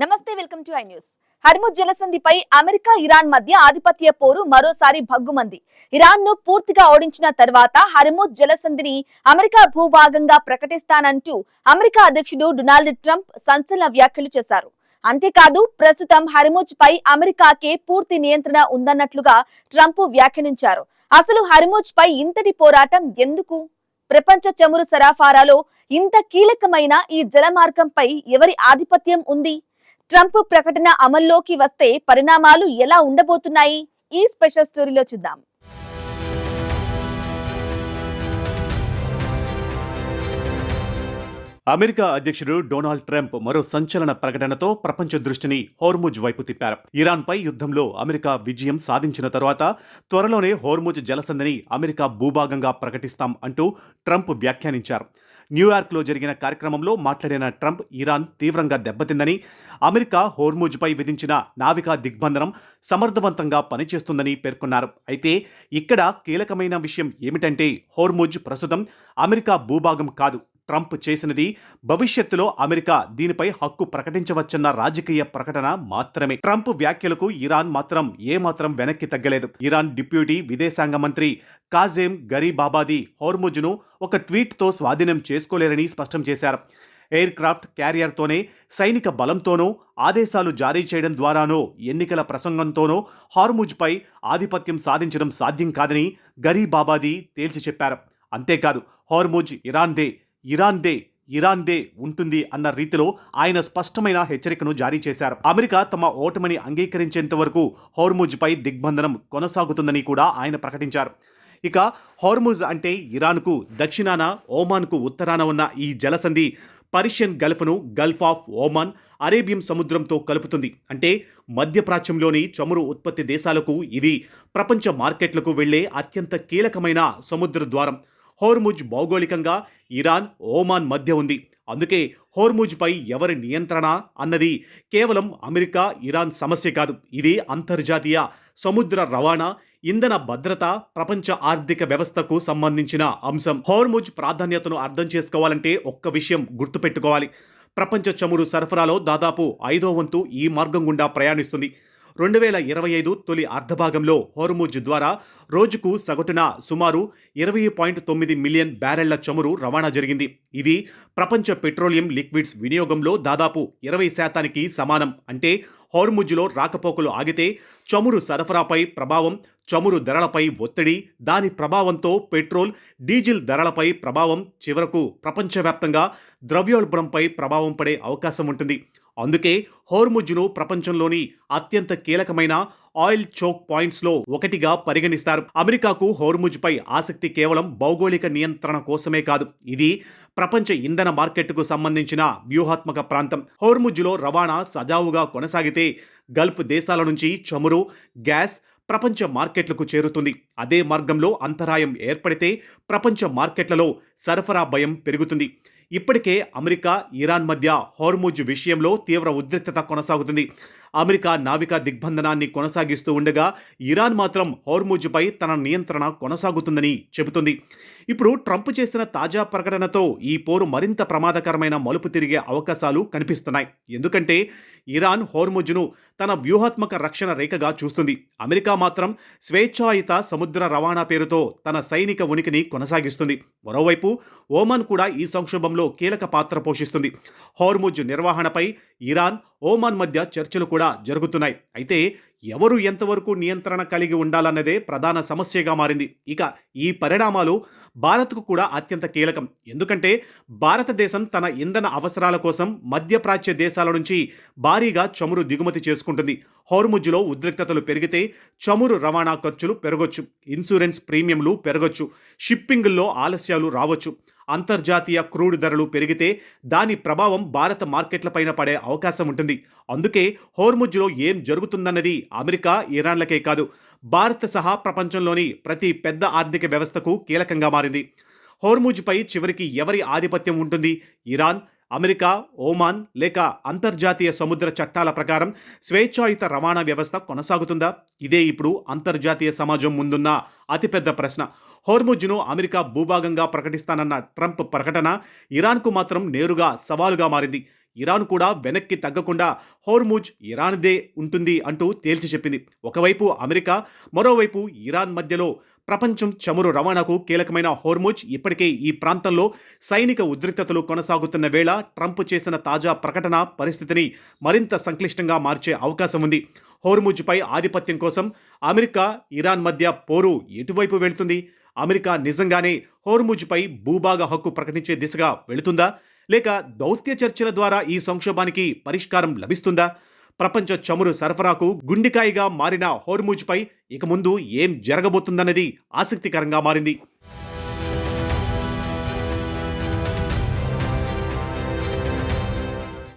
నమస్తే, welcome to I news. Hormuz జలసంధిపై America Iran మధ్య ఆధిపత్య పోరు మరోసారి భగ్గుమంది. ఇరాన్ ను పూర్తిగా ఓడించిన తర్వాత హర్ముజ్ జలసంధిని అమెరికా భూభాగంగా ప్రకటిస్తానంటూ అమెరికా అధ్యక్షుడు డొనాల్డ్ ట్రంప్ సంచలన వ్యాఖ్యలు చేశారు. అంతేకాదు, ప్రస్తుతం హర్ముజ్ పై అమెరికాకే పూర్తి నియంత్రణ ఉందన్నట్లుగా ట్రంప్ వ్యాఖ్యానించారు. అసలు హర్ముజ్ పై ఇంతటి పోరాటం ఎందుకు? ప్రపంచ చమురు సరఫరాలో ఇంత కీలకమైన ఈ జలమార్గంపై ఎవరి ఆధిపత్యం ఉంది? ట్రంప్ ప్రకటన అమల్లోకి వస్తే పరిణామాలు ఎలా ఉండబోతున్నాయి? ఈ స్పెషల్ స్టోరీలో చూద్దాం. అమెరికా అధ్యక్షుడు డొనాల్డ్ ట్రంప్ మరో సంచలన ప్రకటనతో ప్రపంచ దృష్టిని హోర్ముజ్ వైపు తిప్పారు. ఇరాన్పై యుద్ధంలో అమెరికా విజయం సాధించిన తర్వాత త్వరలోనే హోర్ముజ్ జలసంధిని అమెరికా భూభాగంగా ప్రకటిస్తాం అంటూ ట్రంప్ వ్యాఖ్యానించారు. న్యూయార్క్లో జరిగిన కార్యక్రమంలో మాట్లాడిన ట్రంప్ ఇరాన్ తీవ్రంగా దెబ్బతిందని, అమెరికా హోర్ముజ్పై విధించిన నావికా దిగ్బంధనం సమర్థవంతంగా పనిచేస్తుందని పేర్కొన్నారు. అయితే ఇక్కడ కీలకమైన విషయం ఏమిటంటే హోర్ముజ్ ప్రస్తుతం అమెరికా భూభాగం కాదు. ట్రంప్ చేసినది భవిష్యత్తులో అమెరికా దీనిపై హక్కు ప్రకటించవచ్చన్న రాజకీయ ప్రకటన మాత్రమే. ట్రంప్ వ్యాఖ్యలకు ఇరాన్ మాత్రం ఏమాత్రం వెనక్కి తగ్గలేదు. ఇరాన్ డిప్యూటీ విదేశాంగ మంత్రి కాజెం గరీబాబాదీ హోర్ముజ్ను ఒక ట్వీట్తో స్వాధీనం చేసుకోలేరని స్పష్టం చేశారు. ఎయిర్ క్రాఫ్ట్ క్యారియర్తోనే, సైనిక బలంతోనో, ఆదేశాలు జారీ చేయడం ద్వారానో, ఎన్నికల ప్రసంగంతోనో హార్ముజ్పై ఆధిపత్యం సాధించడం సాధ్యం కాదని గరీబాబాదీ తేల్చి చెప్పారు. అంతేకాదు, హార్ముజ్ ఇరాన్దే ఉంటుంది అన్న రీతిలో ఆయన స్పష్టమైన హెచ్చరికను జారీ చేశారు. అమెరికా తమ ఓటమిని అంగీకరించేంత వరకు హోర్ముజ్పై దిగ్బంధనం కొనసాగుతుందని కూడా ఆయన ప్రకటించారు. ఇక హోర్ముజ్ అంటే ఇరాన్కు దక్షిణాన, ఓమాన్కు ఉత్తరాన ఉన్న ఈ జలసంధి పర్షియన్ గల్ఫ్ను గల్ఫ్ ఆఫ్ ఓమాన్, అరేబియన్ సముద్రంతో కలుపుతుంది. అంటే మధ్యప్రాచ్యంలోని చమురు ఉత్పత్తి దేశాలకు ఇది ప్రపంచ మార్కెట్లకు వెళ్లే అత్యంత కీలకమైన సముద్ర ద్వారం. హోర్ముజ్ భౌగోళికంగా ఇరాన్, ఓమాన్ మధ్య ఉంది. అందుకే హోర్ముజ్పై ఎవరి నియంత్రణ అన్నది కేవలం అమెరికా, ఇరాన్ సమస్య కాదు. ఇది అంతర్జాతీయ సముద్ర రవాణా, ఇంధన భద్రత, ప్రపంచ ఆర్థిక వ్యవస్థకు సంబంధించిన అంశం. హోర్ముజ్ ప్రాధాన్యతను అర్థం చేసుకోవాలంటే ఒక్క విషయం గుర్తుపెట్టుకోవాలి. ప్రపంచ చమురు సరఫరాలో దాదాపు 5వ వంతు ఈ మార్గం గుండా ప్రయాణిస్తుంది. 2025 తొలి అర్ధభాగంలో హోర్ముజ్ ద్వారా రోజుకు సగటున సుమారు 20.9 మిలియన్ బ్యారెళ్ల చమురు రవాణా జరిగింది. ఇది ప్రపంచ పెట్రోలియం లిక్విడ్స్ వినియోగంలో దాదాపు 20% సమానం. అంటే హోర్ముజ్లో రాకపోకలు ఆగితే చమురు సరఫరాపై ప్రభావం, చమురు ధరలపై ఒత్తిడి, దాని ప్రభావంతో పెట్రోల్, డీజిల్ ధరలపై ప్రభావం, చివరకు ప్రపంచవ్యాప్తంగా ద్రవ్యోల్బణంపై ప్రభావం పడే అవకాశం ఉంటుంది. అందుకే హోర్ముజ్ను ప్రపంచంలోని అత్యంత కీలకమైన ఆయిల్ చోక్ పాయింట్స్లో ఒకటిగా పరిగణిస్తారు. అమెరికాకు హోర్ముజ్పై ఆసక్తి కేవలం భౌగోళిక నియంత్రణ కోసమే కాదు. ఇది ప్రపంచ ఇంధన మార్కెట్కు సంబంధించిన వ్యూహాత్మక ప్రాంతం. హోర్ముజ్లో రవాణా సజావుగా కొనసాగితే గల్ఫ్ దేశాల నుంచి చమురు, గ్యాస్ ప్రపంచ మార్కెట్లకు చేరుతుంది. అదే మార్గంలో అంతరాయం ఏర్పడితే ప్రపంచ మార్కెట్లలో సరఫరా భయం పెరుగుతుంది. ఇప్పటికే అమెరికా, ఇరాన్ మధ్య హోర్ముజ్ విషయంలో తీవ్ర ఉద్రిక్తత కొనసాగుతుంది. అమెరికా నావికా దిగ్బంధనాన్ని కొనసాగిస్తూ ఉండగా ఇరాన్ మాత్రం హోర్ముజ్పై తన నియంత్రణ కొనసాగుతుందని చెబుతుంది. ఇప్పుడు ట్రంప్ చేసిన తాజా ప్రకటనతో ఈ పోరు మరింత ప్రమాదకరమైన మలుపు తిరిగే అవకాశాలు కనిపిస్తున్నాయి. ఎందుకంటే ఇరాన్ హోర్ముజ్ను తన వ్యూహాత్మక రక్షణ రేఖగా చూస్తుంది. అమెరికా మాత్రం స్వేచ్ఛాయుత సముద్ర రవాణా పేరుతో తన సైనిక ఉనికిని కొనసాగిస్తుంది. మరోవైపు ఓమాన్ కూడా ఈ సంక్షోభంలో కీలక పాత్ర పోషిస్తుంది. హోర్ముజ్ నిర్వహణపై ఇరాన్, ఓమాన్ మధ్య చర్చలు కూడా జరుగుతున్నాయి. అయితే ఎవరు ఎంతవరకు నియంత్రణ కలిగి ఉండాలన్నదే ప్రధాన సమస్యగా మారింది. ఇక ఈ పరిణామాలు భారత్కు కూడా అత్యంత కీలకం. ఎందుకంటే భారతదేశం తన ఇంధన అవసరాల కోసం మధ్యప్రాచ్య దేశాల నుంచి భారీగా చమురు దిగుమతి చేసుకుంటుంది. హోర్ముజ్లో ఉద్రిక్తతలు పెరిగితే చమురు రవాణా ఖర్చులు పెరగొచ్చు, ఇన్సూరెన్స్ ప్రీమియంలు పెరగొచ్చు, షిప్పింగ్లో ఆలస్యాలు రావచ్చు. అంతర్జాతీయ క్రూడ్ ధరలు పెరిగితే దాని ప్రభావం భారత మార్కెట్లపైన పడే అవకాశం ఉంటుంది. అందుకే హోర్ముజ్లో ఏం జరుగుతుందన్నది అమెరికా, ఇరాన్లకే కాదు, భారత్ సహా ప్రపంచంలోని ప్రతి పెద్ద ఆర్థిక వ్యవస్థకు కీలకంగా మారింది. హోర్ముజ్పై చివరికి ఎవరి ఆధిపత్యం ఉంటుంది? ఇరాన్, అమెరికా, ఓమాన్ లేక అంతర్జాతీయ సముద్ర చట్టాల ప్రకారం స్వేచ్ఛాయుత రవాణా వ్యవస్థ కొనసాగుతుందా? ఇదే ఇప్పుడు అంతర్జాతీయ సమాజం ముందున్న అతిపెద్ద ప్రశ్న. హోర్ముజ్ను అమెరికా భూభాగంగా ప్రకటిస్తానన్న ట్రంప్ ప్రకటన ఇరాన్కు మాత్రం నేరుగా సవాలుగా మారింది. ఇరాన్ కూడా వెనక్కి తగ్గకుండా హోర్ముజ్ ఇరాన్దే ఉంటుంది అంటూ తేల్చి చెప్పింది. ఒకవైపు అమెరికా, మరోవైపు ఇరాన్ మధ్యలో ప్రపంచం చమురు రవాణాకు కీలకమైన హోర్ముజ్ ఇప్పటికే ఈ ప్రాంతంలో సైనిక ఉద్రిక్తతలు కొనసాగుతున్న వేళ ట్రంప్ చేసిన తాజా ప్రకటన పరిస్థితిని మరింత సంక్లిష్టంగా మార్చే అవకాశం ఉంది. హోర్ముజ్పై ఆధిపత్యం కోసం అమెరికా, ఇరాన్ మధ్య పోరు ఎటువైపు వెళుతుంది? అమెరికా నిజంగానే హోర్ముజ్పై భూభాగ హక్కు ప్రకటించే దిశగా వెళుతుందా? లేక దౌత్య చర్చల ద్వారా ఈ సంక్షోభానికి పరిష్కారం లభిస్తుందా? ప్రపంచ చమురు సరఫరాకు గుండెకాయిగా మారిన హోర్ముజ్పై ఇక ముందు ఏం జరగబోతుందన్నది ఆసక్తికరంగా మారింది.